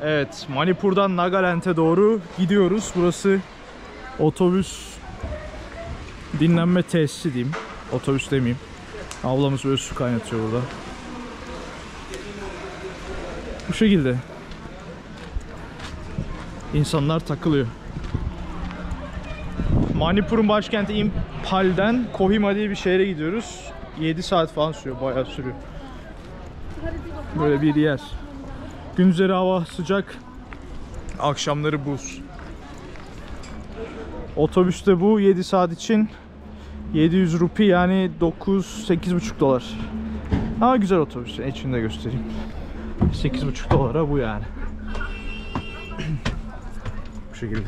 Evet, Manipur'dan Nagaland'e doğru gidiyoruz. Burası otobüs dinlenme tesisi diyeyim. Otobüs demeyeyim. Ablamız böyle su kaynatıyor burada. Bu şekilde. İnsanlar takılıyor. Manipur'un başkenti Imphal'den Kohima diye bir şehre gidiyoruz. 7 saat falan sürüyor, bayağı sürüyor. Böyle bir yer. Gündüzleri hava sıcak, akşamları buz. Otobüste bu 7 saat için 700 rupi, yani 8,5 dolar. Ama güzel otobüs. İçini de göstereyim. 8,5 dolara bu yani. Bu şekilde.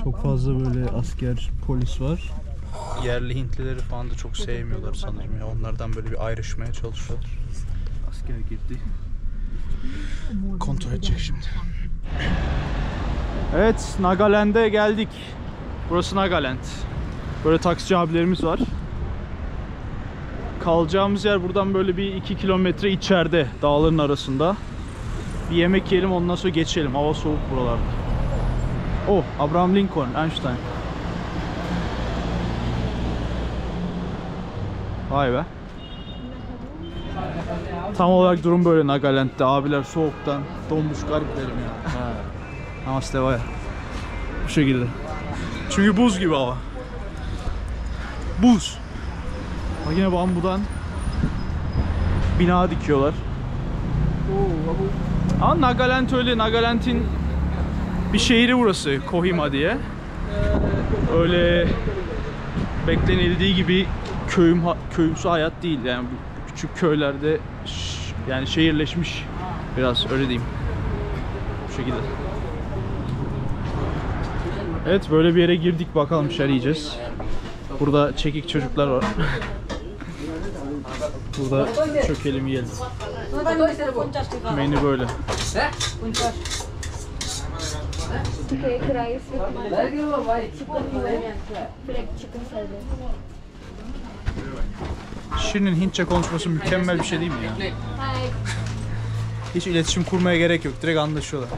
Çok fazla böyle asker, polis var. Yerli Hintlileri falan da çok sevmiyorlar sanırım ya. Onlardan böyle bir ayrışmaya çalışıyorlar. Asker girdi. Kontrol edecek şimdi. Evet, Nagaland'e geldik. Burası Nagaland. Böyle taksici abilerimiz var. Kalacağımız yer buradan böyle bir 2 kilometre içeride, dağların arasında. Bir yemek yiyelim, ondan sonra geçelim. Hava soğuk buralarda. Oh, Abraham Lincoln, Einstein. Vay be. Tam olarak durum böyle Nagaland'de. Abiler soğuktan donmuş gariplerim ya. Namaste vay. Bu şekilde. Çünkü buz gibi hava. Buz. Bak yine bambudan bina dikiyorlar. Ama Nagaland öyle. Nagaland'in bir şehri burası, Kohima diye. Öyle beklenildiği gibi köyümsü hayat değil. Yani bu küçük köylerde yani şehirleşmiş biraz, öyle diyeyim. Bu Bu şekilde. Evet, böyle bir yere girdik, bakalım bir şeyler yiyeceğiz. Burada çekik çocuklar var. Burada çökelim yiyelim. Menü böyle. Cake rice with chicken salad. Şirin'in Hintçe konuşması mükemmel bir şey değil mi ya? Hi. Hiç iletişim kurmaya gerek yok, direkt anlaşıyorlar.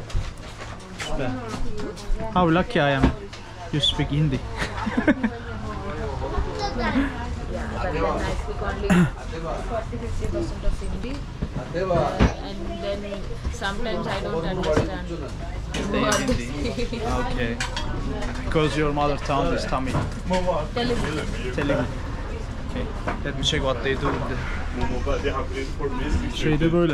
Süper. How lucky I am. You speak Hindi. Yeah, but then I speak only 40-50% of Hindi, and then sometimes I don't understand what they say. Okay. Because your mother tongue is Tamil. Telugu. Telugu. Okay. Let me check what they do. Şeyde böyle.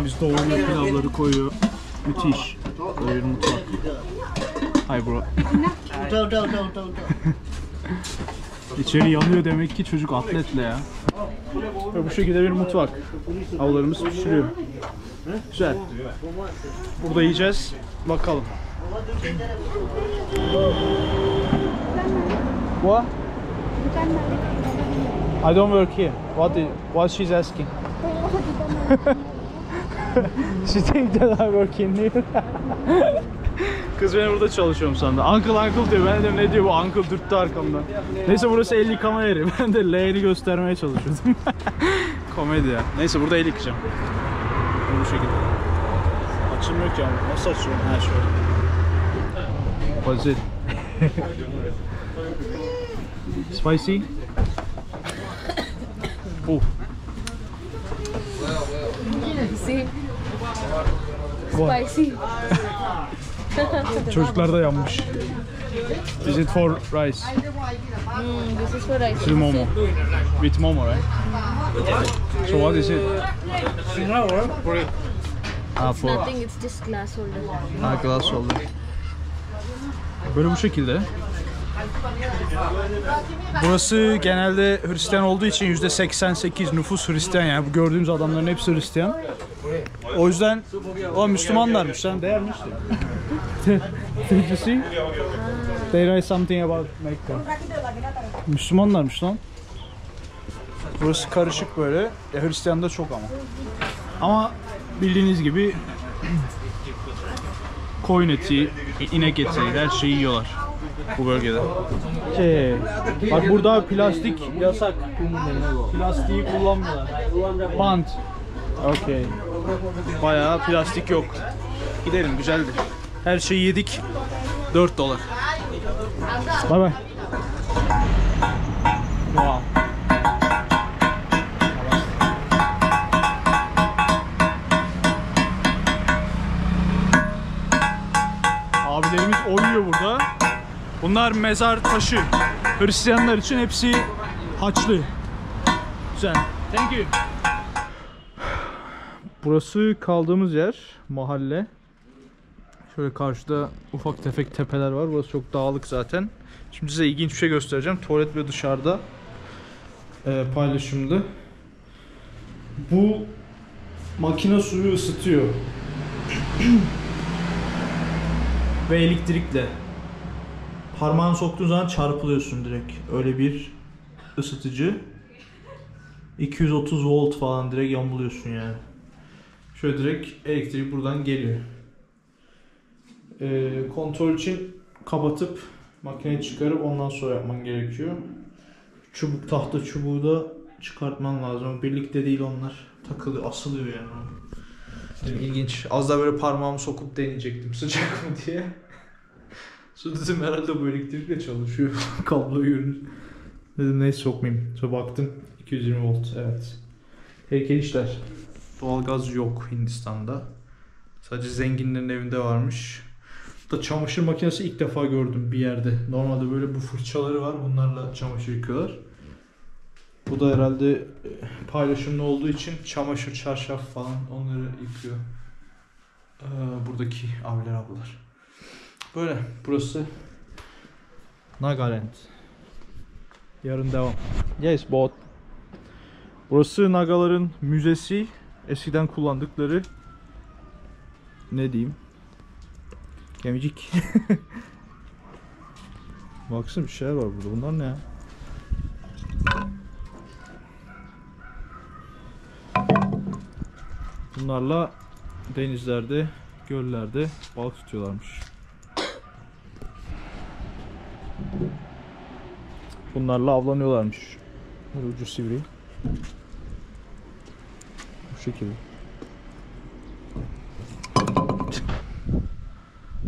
Biz doğumlu pilavları koyuyor. Müthiş. Böyle bir mutfak. Hi bro. İçeri yanıyor demek ki, çocuk atletle ya. Ve bu şekilde bir mutfak. Avlarımız pişiriyor. Güzel. Burada yiyeceğiz. Bakalım. What? I don't work here. What she's asking? She think that I work in here. Kız ben burada çalışıyorum sandı. Uncle uncle diyor. Ben de ne diyor bu uncle, dürttü arkamdan. Neyse, burası el yıkama yeri. Ben de leğeni göstermeye çalışıyordum. Komedi ya. Neyse, burada el yıkayacağım. Bu şekilde. Açılmıyor ki ama. Nasıl açıyorum? Ha şöyle. What's it? Spicy? Oh. See? What? Spicy. Çocuklar da yanmış. Is it for rice? This is for rice. This is momo. With momo, right? So what is it? Ah, for Nothing, it's just glass holder. glass oldu. Böyle bu şekilde. Burası genelde Hristiyan olduğu için %88 nüfus Hristiyan, yani bu gördüğümüz adamların hepsi Hristiyan. O yüzden o Müslümanlarmış, sen değermiş. Did you see? They write something about Mecca. Müslümanlarmış lan. Burası karışık böyle. Hristiyan da çok ama. Ama bildiğiniz gibi koyun eti, inek eti, her şeyi yiyorlar bu bölgede. Bak burada plastik yasak. Plastiği kullanmıyorlar. Bant. Okay. Bayağı plastik yok. Gidelim, güzeldi. Her şeyi yedik. $4. Bye bye. Wow. Abilerimiz oynuyor burada. Bunlar mezar taşı. Hristiyanlar için hepsi haçlı. Güzel. Thank you. Burası kaldığımız yer, mahalle. Şöyle karşıda ufak tefek tepeler var. Burası çok dağlık zaten. Şimdi size ilginç bir şey göstereceğim. Tuvalet ve dışarıda paylaşımlı. Bu makine suyu ısıtıyor. Ve elektrikle. Parmağını soktuğun zaman çarpılıyorsun direkt. Öyle bir ısıtıcı. 230 volt falan, direkt yamuluyorsun yani. Şöyle direkt elektrik buradan geliyor. Kontrol için kapatıp makineyi çıkarıp ondan sonra yapman gerekiyor. Çubuk, tahta çubuğu da çıkartman lazım. Birlikte değil onlar. Takılıyor, asılıyor yani. İlginç. Az da böyle parmağımı sokup deneyecektim sıcak mı diye. Sonra dedim herhalde bu elektrikle çalışıyor. Kablo görünüyor. Dedim neyse sokmayayım. Sonra baktım 220 volt, evet. Heykel işler. Doğalgaz yok Hindistan'da. Sadece zenginlerin evinde varmış. Da çamaşır makinesi ilk defa gördüm bir yerde. Normalde böyle bu fırçaları var. Bunlarla çamaşır yıkıyorlar. Bu da herhalde paylaşımlı olduğu için çamaşır, çarşaf falan onları yıkıyor. Buradaki abiler, ablalar. Böyle. Burası Nagaland. Yarın devam. Yes, bot. Burası Nagaların müzesi. eskiden kullandıkları, ne diyeyim, gemicik. Baksana bir şeyler var burada. Bunlar ne ya? Bunlarla denizlerde, göllerde balık tutuyorlarmış. Bunlarla avlanıyorlarmış. Böyle ucu sivri. Bu şekilde.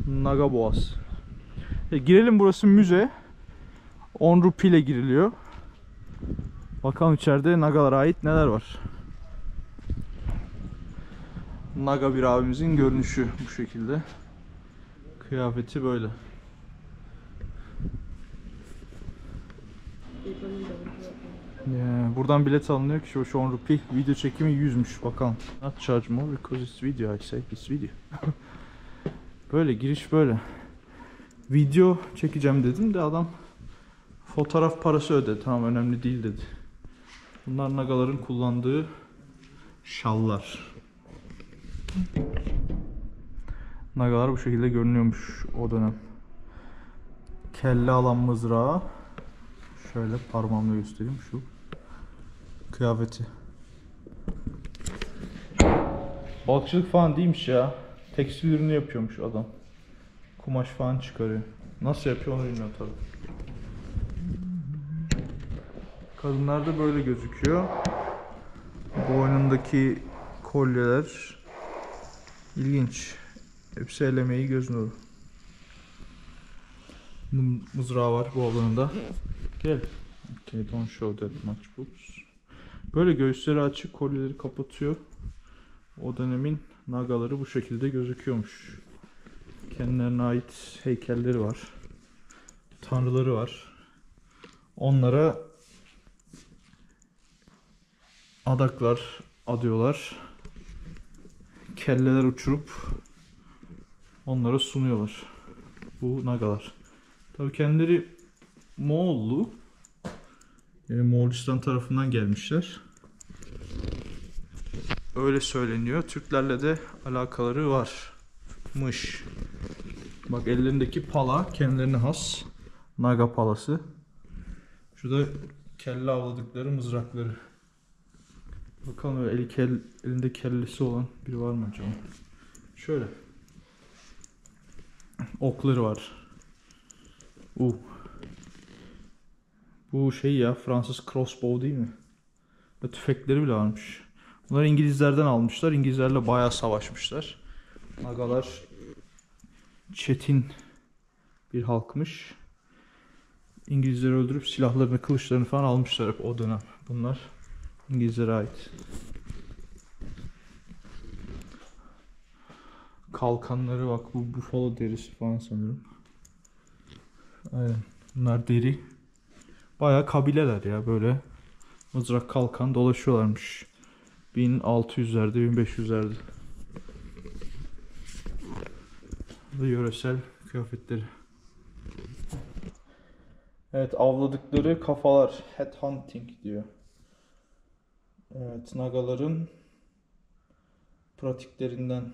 Naga Boğaz. Girelim, burası müze. 10 rupiyle giriliyor. Bakalım içeride Nagalara ait neler var. Naga bir abimizin görünüşü bu şekilde. Kıyafeti böyle. Buradan bilet alınıyor ki şu 10 rupi. Video çekimi 100'müş, bakalım. Not charge more because it's video. I say it's video. Böyle giriş böyle. Video çekeceğim dedim de adam fotoğraf parası ödedi. Tamam, önemli değil dedi. Bunlar Nagaların kullandığı şallar. Nagalar bu şekilde görünüyormuş o dönem. Kelle alan mızrağı. Şöyle parmağımla göstereyim, şu kıyafeti. Balıkçılık falan değilmiş ya. Tekstil ürünü yapıyormuş adam. Kumaş falan çıkarıyor. Nasıl yapıyor onu bilmiyorum tabii. Kadınlarda böyle gözüküyor. Boynundaki kolyeler ilginç. Hepsi el emeği, göz nuru. Mızrağı var bu alanında. Gel. Okay, don't show that much boobs. Böyle göğüsleri açık, kolyeleri kapatıyor. O dönemin Nagaları bu şekilde gözüküyormuş. Kendilerine ait heykelleri var. Tanrıları var. Onlara adaklar adıyorlar. Kelleler uçurup onlara sunuyorlar. Bu Nagalar. Tabii kendileri Moğollu. Yani Moğolistan tarafından gelmişler. Öyle söyleniyor. Türklerle de alakaları varmış. Bak, ellerindeki pala kendilerine has. Naga palası. Şurada kelle avladıkları mızrakları. Bakalım öyle elinde kellesi olan biri var mı acaba? Şöyle. Okları var. Bu şey ya, Fransız crossbow değil mi? Ve tüfekleri bile varmış. Bunları İngilizlerden almışlar. İngilizlerle bayağı savaşmışlar. Nagalar çetin bir halkmış. İngilizleri öldürüp silahlarını, kılıçlarını falan almışlar hep o dönem. Bunlar İngilizlere ait. Kalkanları bak, bu bufalo derisi falan sanırım. Aynen. Bunlar deri. Bayağı kabileler ya, böyle mızrak kalkan dolaşıyorlarmış. 1600'lerde, 1500'lerde. Bu da yöresel kıyafetleri. Evet, avladıkları kafalar. Head hunting diyor. Evet, Nagaların pratiklerinden.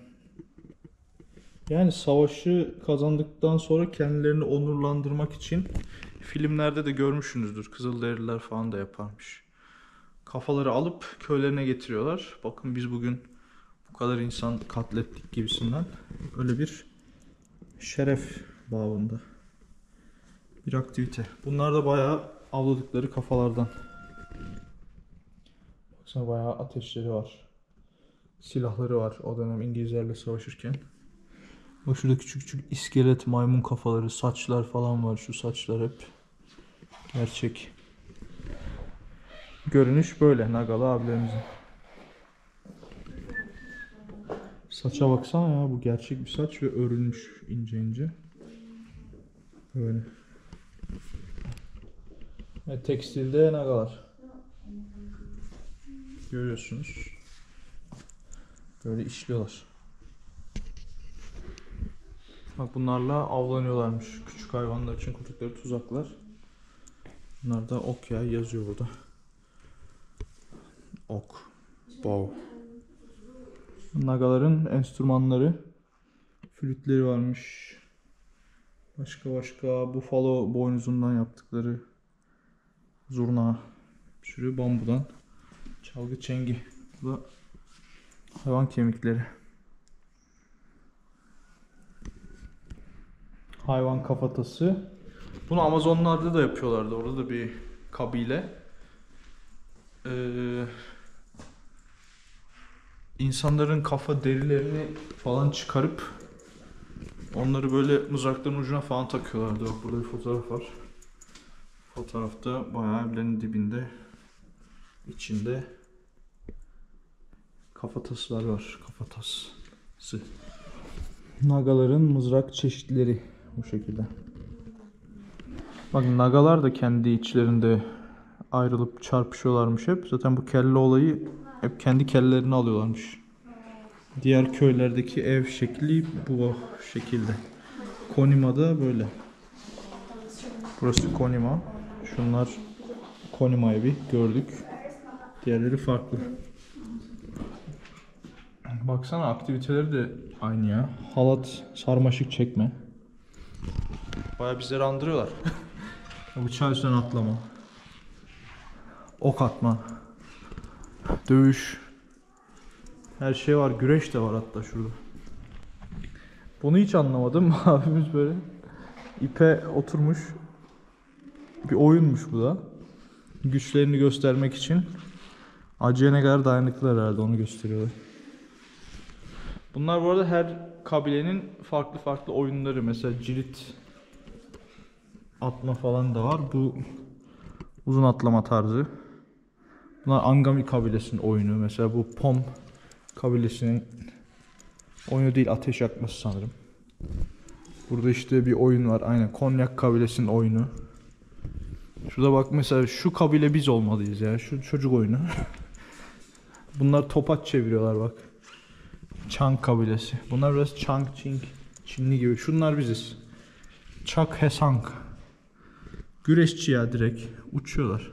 Yani savaşı kazandıktan sonra kendilerini onurlandırmak için, filmlerde de görmüşsünüzdür. Kızılderililer falan da yaparmış. Kafaları alıp köylerine getiriyorlar. Bakın biz bugün bu kadar insan katlettik gibisinden. Öyle bir şeref bağında bir aktivite. Bunlar da bayağı avladıkları kafalardan. Baksana, bayağı ateşleri var. Silahları var o dönem İngilizlerle savaşırken. Bak, şurada küçük küçük iskelet maymun kafaları, saçlar falan var. Şu saçlar hep gerçek. Görünüş böyle Nagalı abilerimizin. Saça baksana ya, bu gerçek bir saç ve örülmüş ince ince. Böyle. Ve tekstilde Nagalar. Görüyorsunuz. Böyle işliyorlar. Bak, bunlarla avlanıyorlarmış. Küçük hayvanlar için kurdukları tuzaklar. Bunlar da ok ya, yazıyor burada. Ok. Bow. Nagaların enstrümanları, flütleri varmış. Başka bufalo boynuzundan yaptıkları zurna, bir sürü bambudan çalgı çengi. Bu da hayvan kemikleri. Hayvan kafatası. Bunu Amazonlarda da yapıyorlardı. Orada da bir kabile. İnsanların kafa derilerini falan çıkarıp onları böyle mızrakların ucuna falan takıyorlardı. Bak burada bir fotoğraf var. Fotoğrafta bayağı evlerin dibinde, içinde kafataslar var. Kafatası. Nagaların mızrak çeşitleri bu şekilde. Bak nagalar da kendi içlerinde ayrılıp çarpışıyorlarmış hep. Zaten bu kelle olayı hep kendi kellelerini alıyorlarmış. Diğer köylerdeki ev şekli bu şekilde. Konima'da böyle. Burası Konima. Şunlar Konima evi gördük. Diğerleri farklı. Baksana aktiviteleri de aynı ya. Halat, sarmaşık çekme. Bayağı bizleri andırıyorlar. Bıçağı üstünden atlama. Ok atma. Dövüş. Her şey var. Güreş de var hatta şurada. Bunu hiç anlamadım. Abimiz böyle ipe oturmuş. Bir oyunmuş bu da. Güçlerini göstermek için. Acıya ne kadar dayanıklılar herhalde onu gösteriyorlar. Bunlar bu arada her kabilenin farklı oyunları. Mesela cirit atma falan da var. Bu uzun atlama tarzı. Bunlar Angami kabilesinin oyunu. Mesela bu Pom kabilesinin oyunu değil, ateş yakması sanırım. Burada işte bir oyun var. Aynen Konyak kabilesinin oyunu. Şurada bak mesela şu kabile biz olmalıyız ya. Şu çocuk oyunu. Bunlar topaç çeviriyorlar bak. Chang kabilesi. Bunlar biraz Chang, Çing, Çinli gibi. Şunlar biziz. Chak Hesang. Güreşçi ya direkt. Uçuyorlar.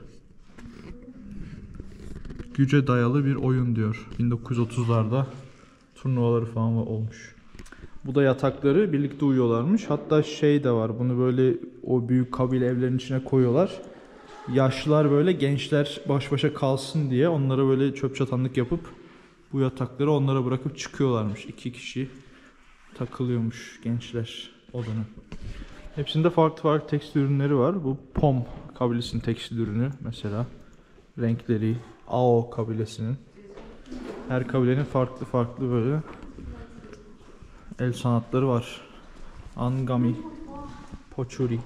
Güce dayalı bir oyun diyor. 1930'larda turnuvaları falan olmuş. Bu da yatakları, birlikte uyuyorlarmış. Hatta şey de var. Bunu böyle o büyük kabile evlerinin içine koyuyorlar. Yaşlılar böyle gençler baş başa kalsın diye onlara böyle çöp çatanlık yapıp bu yatakları onlara bırakıp çıkıyorlarmış. 2 kişi takılıyormuş gençler odanın. Hepsinde farklı tekstil ürünleri var. Bu Pom kabilesinin tekstil ürünü mesela. Renkleri, Ao kabilesinin. Her kabilenin farklı böyle el sanatları var. Angami, Pochuri.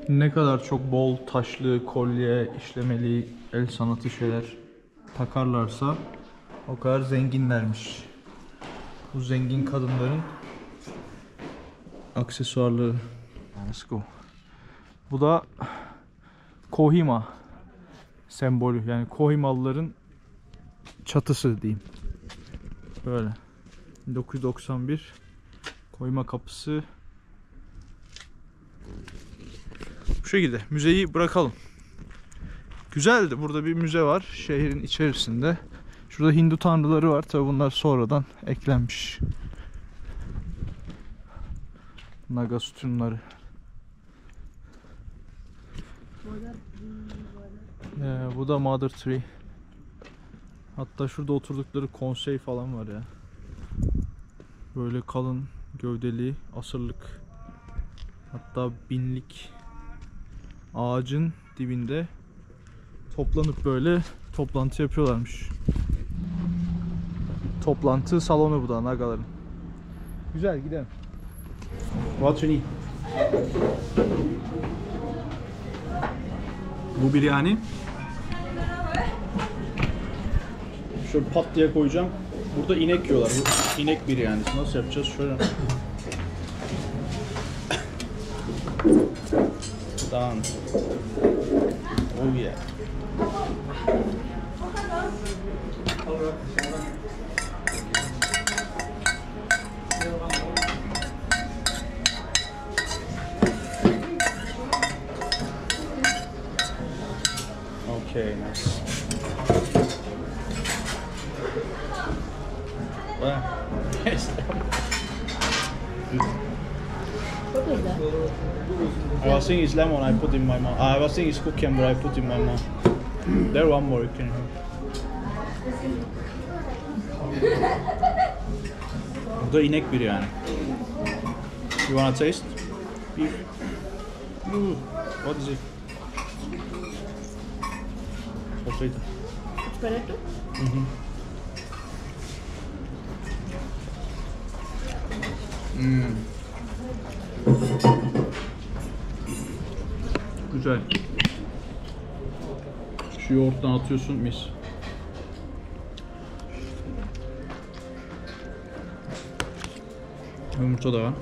Ne kadar çok bol taşlı, kolye, işlemeli el sanatı şeyler takarlarsa o kadar zenginlermiş. Bu zengin kadınların aksesuarları. Let's go. Bu da Kohima sembolü. Yani Kohimalıların çatısı diyeyim. Böyle. 1991 Kohima kapısı. Bu şekilde. Müzeyi bırakalım. Güzeldi. Burada bir müze var. Şehrin içerisinde. Şurada Hindu tanrıları var. Tabi bunlar sonradan eklenmiş. Naga sütunları. Bu da Mother Tree. Hatta şurada oturdukları konsey falan var ya. Böyle kalın gövdeli, asırlık, hatta binlik ağacın dibinde toplanıp böyle toplantı yapıyorlarmış. Toplantı salonu bu da Nagaların. Güzel, gidelim. What you need? Bu biryani. Şöyle pat diye koyacağım. Burada inek yiyorlar. Bu inek biryanisi. Nasıl yapacağız? Şöyle. Done. Oh yeah. Okay, nice. What was that? I was saying it's lemon I put in my mouth. I was saying it's cucumber I put in my mouth. There one more you can have. Bu da inek bir yani. You wanna taste? Beef. Ooh, what is it? Potato. Potato? Mhm. Güzel. Şu yoğurttan atıyorsun mis. Yumurta da var.